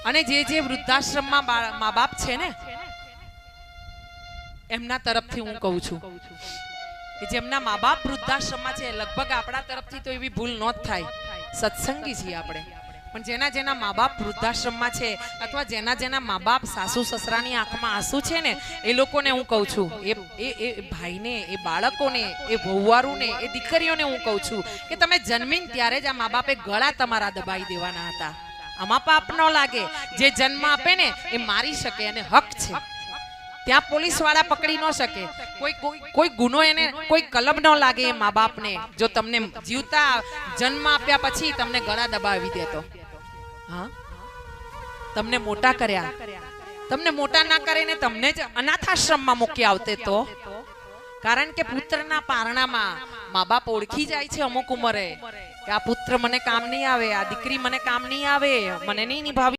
અને જે વૃદ્ધાશ્રમમાં મા બાપ છે ને એમના તરફથી હું કહું છું કે જેમના મા બાપ વૃદ્ધાશ્રમમાં છે, લગભગ આપણા તરફથી તો એવી ભૂલ ન જ થાય, સત્સંગી છીએ આપણે, પણ જેના મા બાપ વૃદ્ધાશ્રમમાં છે અથવા જેના મા બાપ સાસુ સસરાની આંખમાં આંસુ છે ને, એ લોકોને હું કહું છું, એ ભાઈને, એ બાળકોને, એ વહુવારુને, એ દીકરીઓને હું કહું છું કે તમે જન્મીને ત્યારે જ આ મા બાપે ગળા તમારા દબાઈ દેવાના હતા. આમાં પાપ ન લાગે. જે જન્મ આપે ને એ મારી શકે અને હક છે. ત્યાં પોલીસ વાળા પકડી ન શકે, કોઈ ગુનો એને કોઈ કલમ ન લાગે એ મા બાપને, જો તમને જીવતા જન્મ આપ્યા પછી તમને ગળા દબાવી દેતો. હા, તમને મોટા કર્યા, તમને મોટા ના કરે ને તમને જ અનાથાશ્રમમાં મૂકી આવતે તો. કારણ કે પુત્રના પારણામાં મા બાપ ઓળખી જાય છે અમુક ઉંમરે કે આ પુત્ર મને કામ નહીં આવે, આ દીકરી મને કામ નહીં આવે, મને નહીં નિભાવી.